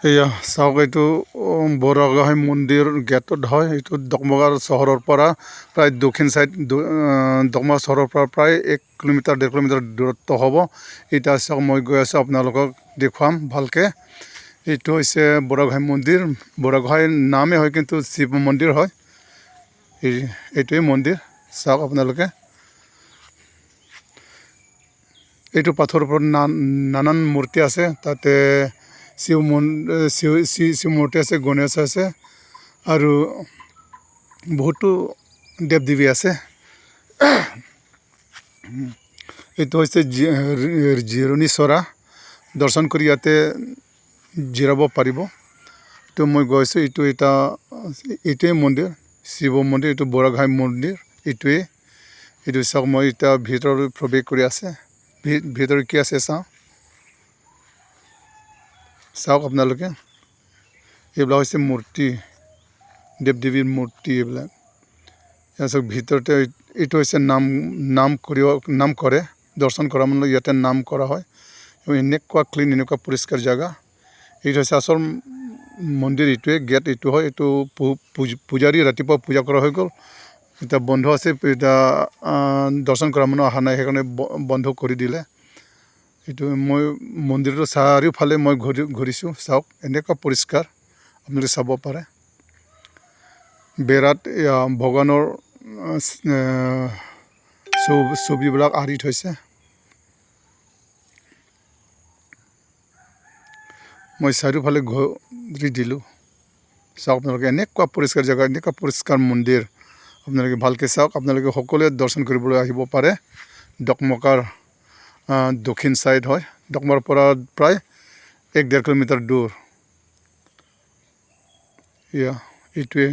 এয়া চাওক এইটো বৰাগাহাই মন্দিৰ গেটত হয় এইটো দকমকাৰ চহৰৰ পৰা প্ৰায় দক্ষিণ চাইড দকমকা চহৰৰ পৰা প্ৰায় 1 কিলোমিটাৰ 1.5 কিলোমিটাৰ দূৰত্ব হ'ব এটা চাওক মই গৈ আছোঁ আপোনালোকক দেখুৱাম ভালকে এইটো হৈছে বুঢ়াগোহাঁই মন্দিৰ বুঢ়াগোহাঁই নামে হয় কিন্তু শিৱ মন্দিৰ হয় এইটোৱে মন্দিৰ চাওক আপোনালোকে এইটো পাথৰৰ ওপৰত নানান মূৰ্তি আছে তাতে শিৱ মূৰ্তি আছে গণেশ আছে আৰু বহুতো দেৱ দেৱী আছে এইটো হৈছে জিৰণি চৰা দৰ্শন কৰি ইয়াতে জিৰাব পাৰিব তো মই গৈছোঁ এইটোৱে মন্দিৰ শিৱ মন্দিৰ এইটো বুঢ়াগোহাঁই মন্দিৰ এইটো চাওক মই এতিয়া ভিতৰত প্ৰৱেশ কৰি আছে ভিতৰত কি আছে চাওক আপোনালোকে এইবিলাক হৈছে মূৰ্তি দেৱ দেৱীৰ মূৰ্তি এইবিলাক চাওক ভিতৰতে এইটো হৈছে নাম কৰে দৰ্শন কৰা মানে ইয়াতে নাম কৰা হয় এনেকুৱা ক্লিন এনেকুৱা পৰিষ্কাৰ জাগা এইটো হৈছে আচল মন্দিৰ এইটোৱে গেট এইটো হয় এইটো পূজাৰী ৰাতিপুৱা পূজা কৰা হৈ গ'ল এতিয়া বন্ধ আছে এতিয়া দৰ্শন কৰা মানুহ অহা নাই সেইকাৰণে বন্ধ কৰি দিলে এইটো মই মন্দিৰটো চাৰিওফালে মই ঘূৰিছোঁ চাওক এনেকুৱা পৰিষ্কাৰ আপোনালোকে চাব পাৰে বেৰাত ভগৱানৰ ছবিবিলাক আঁৰি থৈছে মই চাৰিওফালে ঘূৰি দিলোঁ চাওক আপোনালোকে এনেকুৱা পৰিষ্কাৰ জেগা এনেকুৱা পৰিষ্কাৰ মন্দিৰ আপোনালোকে ভালকৈ চাওক আপোনালোকে সকলোৱে দৰ্শন কৰিবলৈ আহিব পাৰে দকমকাৰ দক্ষিণ চাইড হয় দকমকাৰ পৰা প্ৰায় 1.5 কিলোমিটাৰ দূৰ এইটোৱে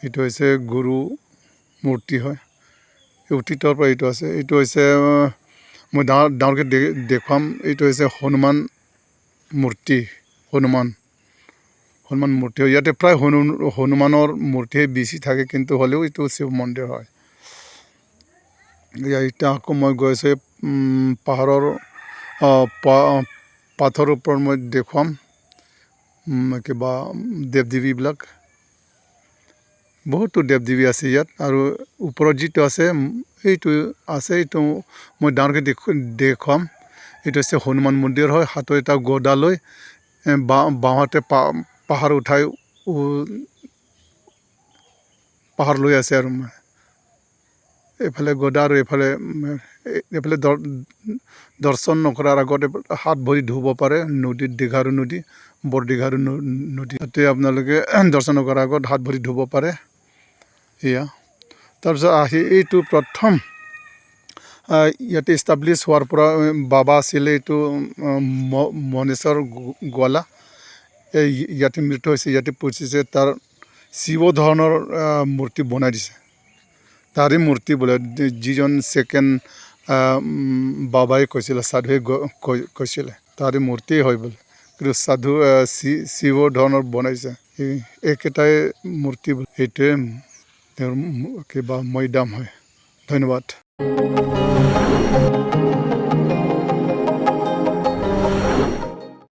এইটো হৈছে গুৰু মূৰ্তি হয় অতীতৰ পৰা এইটো আছে এইটো হৈছে মই ডাঙৰকৈ দেখুৱাম এইটো হৈছে হনুমান মূৰ্তি হনুমান মূৰ্তি হয় ইয়াতে প্ৰায় হনুমানৰ মূৰ্তিহে বেছি থাকে কিন্তু হ'লেও এইটো শিৱ মন্দিৰ হয় এতিয়া আকৌ মই গৈ আছোঁ পাহাৰৰ পাথৰৰ ওপৰত মই দেখুৱাম কিবা দেৱ দেৱীবিলাক বহুতো দেৱ দেৱী আছে ইয়াত আৰু ওপৰত যিটো আছে এইটো মই ডাঙৰকৈ দেখুৱাম এইটো হৈছে হনুমান মন্দিৰ হয় হাতত এটা গদা লৈ বাওঁহাতে পাহাৰ উঠাই পাহাৰ লৈ আছে আৰু এইফালে গদা আৰু এইফালে দৰ্শন নকৰাৰ আগতে হাত ভৰি ধুব পাৰে নদীত দীঘাৰু নদী বৰ দীঘাৰু নদী তাতে আপোনালোকে দৰ্শন কৰাৰ আগত হাত ভৰি ধুব পাৰে তাৰপিছত আহি এইটো প্ৰথম ইয়াতে ইষ্টাব্লিছ হোৱাৰ পৰা বাবা আছিলে এইটো মনেশ্বৰ গোৱালা ইয়াতে মৃত্যু হৈছে ইয়াতে পচিছে তাৰ শিৱ ধৰণৰ মূৰ্তি বনাই দিছে তাৰে মূৰ্তি বোলে যিজন ছেকেণ্ড বাবাই কৈছিলে সাধুৱে কৈছিলে তাৰে মূৰ্তিয়ে হয় বোলে কিন্তু সাধু শিৱ ধৰণৰ বনাইছে একেটাই মূৰ্তি সেইটোৱে তেওঁৰ কিবা মৈদাম হয় ধন্যবাদ